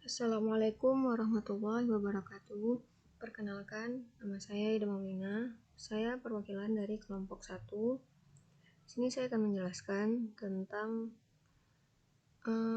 Assalamualaikum warahmatullahi wabarakatuh. Perkenalkan, nama saya Ida Maulina. Saya perwakilan dari kelompok 1. Sini saya akan menjelaskan tentang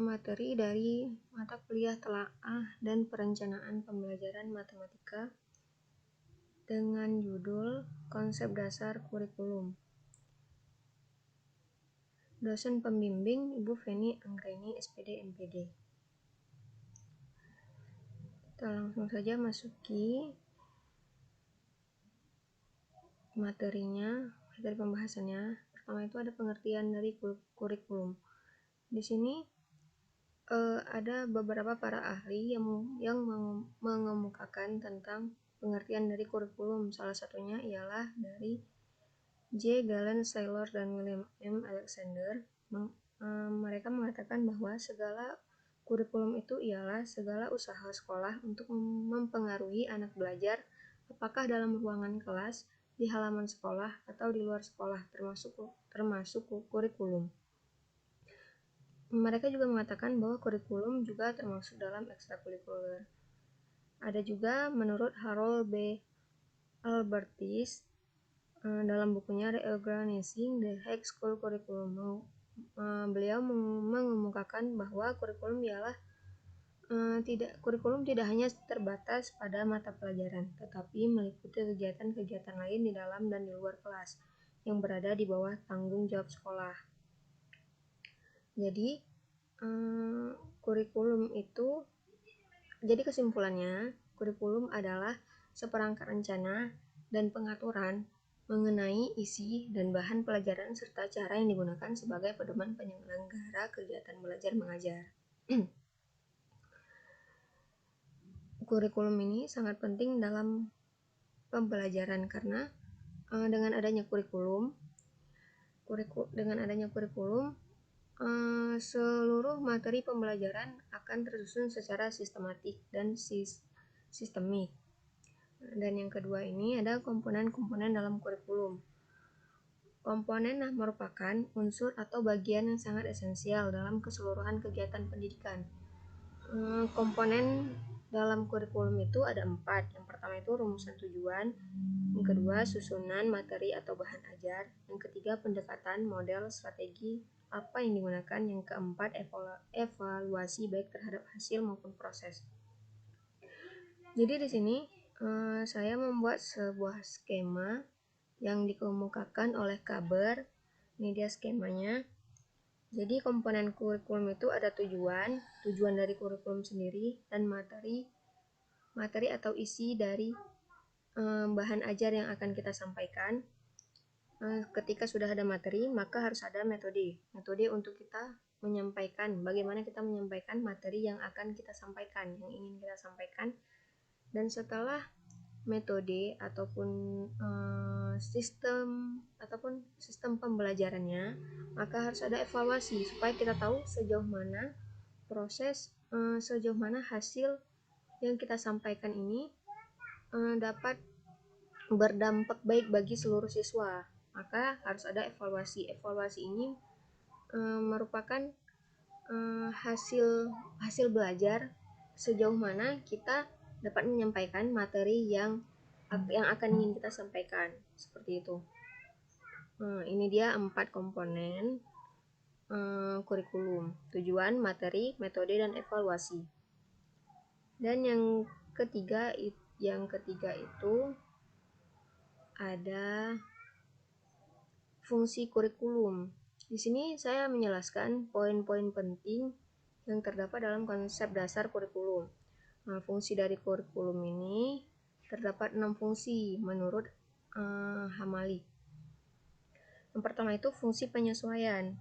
materi dari mata kuliah telaah dan perencanaan pembelajaran matematika dengan judul Konsep Dasar Kurikulum. Dosen pembimbing Ibu Feni Anggreni, SPD, MPD. Kita langsung saja masuki materinya, materi pembahasannya. Pertama itu ada pengertian dari kurikulum. Di sini ada beberapa para ahli yang mengemukakan tentang pengertian dari kurikulum. Salah satunya ialah dari J. Galen Saylor dan William M. Alexander. Mereka mengatakan bahwa segala kurikulum itu ialah segala usaha sekolah untuk mempengaruhi anak belajar, apakah dalam ruangan kelas, di halaman sekolah, atau di luar sekolah, termasuk kurikulum. Mereka juga mengatakan bahwa kurikulum juga termasuk dalam ekstrakurikuler. Ada juga menurut Harold B. Albertis dalam bukunya Reorganizing the High School Curriculum. Beliau mengemukakan bahwa kurikulum ialah kurikulum tidak hanya terbatas pada mata pelajaran, tetapi meliputi kegiatan-kegiatan lain di dalam dan di luar kelas yang berada di bawah tanggung jawab sekolah. Jadi jadi kesimpulannya, kurikulum adalah seperangkat rencana dan pengaturan mengenai isi dan bahan pelajaran serta cara yang digunakan sebagai pedoman penyelenggara kegiatan belajar mengajar. Kurikulum ini sangat penting dalam pembelajaran karena dengan adanya kurikulum seluruh materi pembelajaran akan tersusun secara sistematik dan sistemik. Dan yang kedua ini ada komponen-komponen dalam kurikulum. Komponen merupakan unsur atau bagian yang sangat esensial dalam keseluruhan kegiatan pendidikan. Komponen dalam kurikulum itu ada 4. Yang pertama itu rumusan tujuan, yang kedua susunan materi atau bahan ajar, yang ketiga pendekatan, model, strategi apa yang digunakan, yang keempat evaluasi baik terhadap hasil maupun proses. Jadi di sini saya membuat sebuah skema yang dikemukakan oleh Kaber. Ini dia skemanya. Jadi komponen kurikulum itu ada tujuan dari kurikulum sendiri, dan materi atau isi dari bahan ajar yang akan kita sampaikan. Ketika sudah ada materi, maka harus ada metode untuk kita menyampaikan, bagaimana kita menyampaikan materi yang akan kita sampaikan, yang ingin kita sampaikan. Dan setelah metode ataupun sistem pembelajarannya, maka harus ada evaluasi supaya kita tahu sejauh mana hasil yang kita sampaikan ini dapat berdampak baik bagi seluruh siswa. Maka harus ada evaluasi. Evaluasi ini merupakan hasil belajar sejauh mana kita dapat menyampaikan materi yang akan ingin kita sampaikan, seperti itu. Ini dia 4 komponen kurikulum: tujuan, materi, metode, dan evaluasi. Dan yang ketiga itu ada fungsi kurikulum. Di sini saya menjelaskan poin-poin penting yang terdapat dalam konsep dasar kurikulum. Fungsi dari kurikulum ini terdapat 6 fungsi menurut Hamalik. Yang pertama itu fungsi penyesuaian.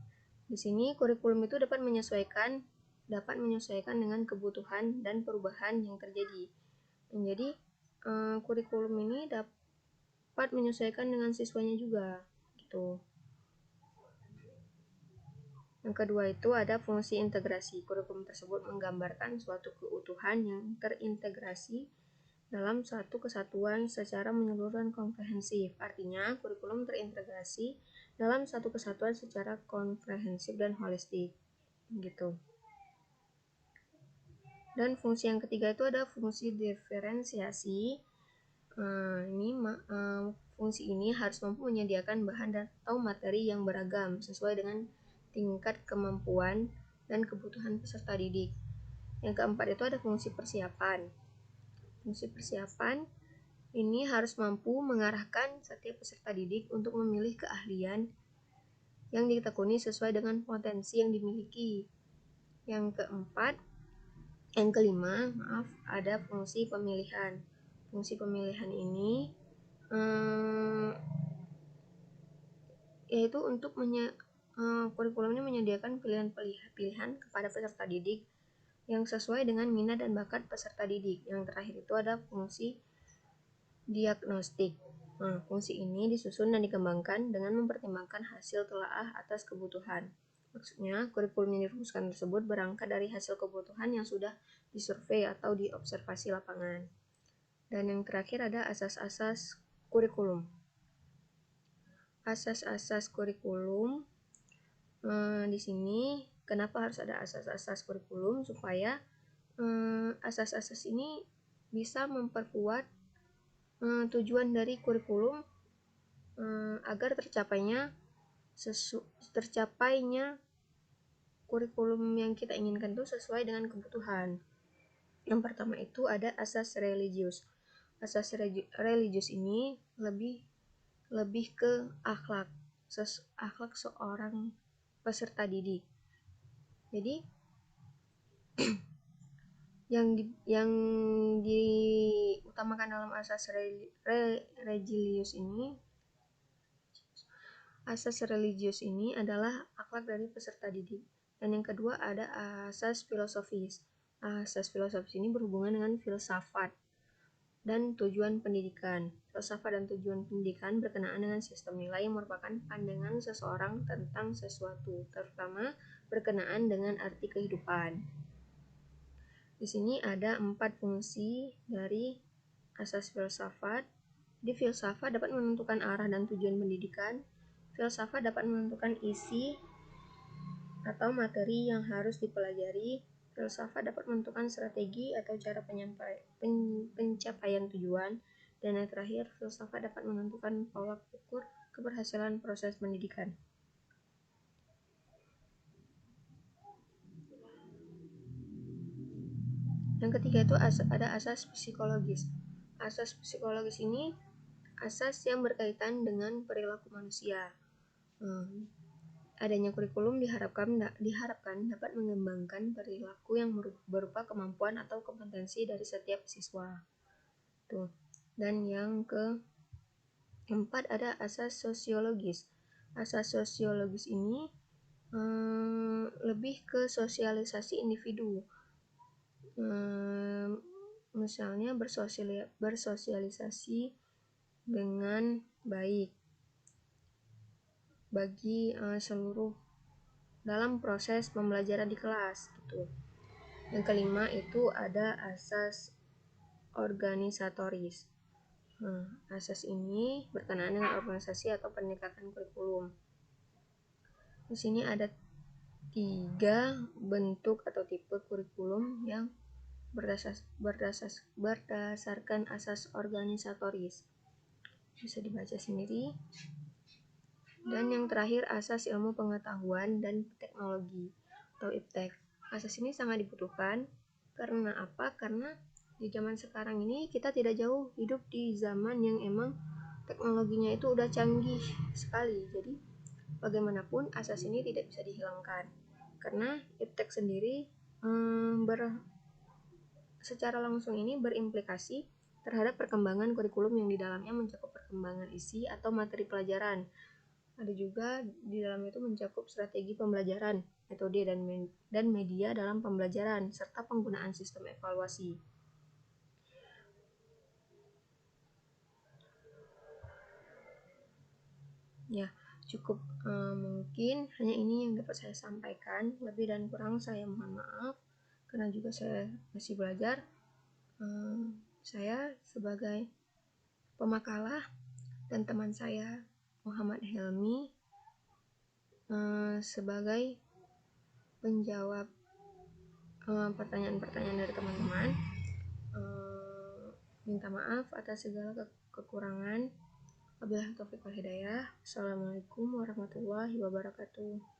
Di sini kurikulum itu dapat menyesuaikan dengan kebutuhan dan perubahan yang terjadi. Jadi kurikulum ini dapat menyesuaikan dengan siswanya juga, gitu. Yang kedua itu ada fungsi integrasi. Kurikulum tersebut menggambarkan suatu keutuhan yang terintegrasi dalam satu kesatuan secara menyeluruh dan komprehensif. Artinya, kurikulum terintegrasi dalam satu kesatuan secara komprehensif dan holistik, gitu. Dan fungsi yang ketiga itu ada fungsi diferensiasi. Fungsi ini harus mampu menyediakan bahan atau materi yang beragam sesuai dengan tingkat kemampuan dan kebutuhan peserta didik. Yang keempat itu ada fungsi persiapan. Fungsi persiapan ini harus mampu mengarahkan setiap peserta didik untuk memilih keahlian yang ditekuni sesuai dengan potensi yang dimiliki. Yang kelima, ada fungsi pemilihan. Fungsi pemilihan ini yaitu untuk kurikulum ini menyediakan pilihan kepada peserta didik yang sesuai dengan minat dan bakat peserta didik. Yang terakhir itu ada fungsi diagnostik. Fungsi ini disusun dan dikembangkan dengan mempertimbangkan hasil telaah atas kebutuhan. Maksudnya, kurikulum yang dirumuskan tersebut berangkat dari hasil kebutuhan yang sudah disurvei atau diobservasi lapangan. Dan yang terakhir ada asas-asas kurikulum. Asas-asas kurikulum di sini kenapa harus ada asas-asas kurikulum? Supaya asas-asas ini bisa memperkuat tujuan dari kurikulum agar tercapainya kurikulum yang kita inginkan itu sesuai dengan kebutuhan. Yang pertama itu ada asas religius. Asas religius ini lebih ke akhlak seorang peserta didik. Jadi yang diutamakan dalam asas religius ini adalah akhlak dari peserta didik. Dan yang kedua ada asas filosofis. Asas filosofis ini berhubungan dengan filsafat dan tujuan pendidikan. Filsafat dan tujuan pendidikan berkenaan dengan sistem nilai yang merupakan pandangan seseorang tentang sesuatu, terutama berkenaan dengan arti kehidupan. Di sini ada 4 fungsi dari asas filsafat. Di filsafat dapat menentukan arah dan tujuan pendidikan. Filsafat dapat menentukan isi atau materi yang harus dipelajari. Filsafat dapat menentukan strategi atau cara pencapaian tujuan. Dan yang terakhir, filsafat dapat menentukan tolak ukur keberhasilan proses pendidikan. Yang ketiga itu ada asas psikologis. Asas psikologis ini asas yang berkaitan dengan perilaku manusia. Adanya kurikulum diharapkan dapat mengembangkan perilaku yang berupa kemampuan atau kompetensi dari setiap siswa. Dan yang keempat ada asas sosiologis. Asas sosiologis ini lebih ke sosialisasi individu. Misalnya bersosialisasi dengan baik bagi seluruh dalam proses pembelajaran di kelas gitu. Yang kelima itu ada asas organisatoris. Asas ini berkenaan dengan organisasi atau peningkatan kurikulum. Di sini ada 3 bentuk atau tipe kurikulum yang berdasarkan asas organisatoris. Bisa dibaca sendiri. Dan yang terakhir asas ilmu pengetahuan dan teknologi atau IPTEK. Asas ini sangat dibutuhkan karena apa? Karena di zaman sekarang ini kita tidak jauh hidup di zaman yang emang teknologinya itu udah canggih sekali. Jadi bagaimanapun asas ini tidak bisa dihilangkan. Karena IPTEK sendiri secara langsung ini berimplikasi terhadap perkembangan kurikulum yang di dalamnya mencakup perkembangan isi atau materi pelajaran. Ada juga di dalam itu mencakup strategi pembelajaran, metode dan media dalam pembelajaran, serta penggunaan sistem evaluasi. Ya, cukup mungkin hanya ini yang dapat saya sampaikan. Lebih dan kurang saya mohon maaf, karena juga saya masih belajar. Saya sebagai pemakalah dan teman saya Muhammad Helmi sebagai penjawab pertanyaan-pertanyaan dari teman-teman. Minta maaf atas segala kekurangan. Wabillahi taufiq wal hidayah. Assalamualaikum warahmatullahi wabarakatuh.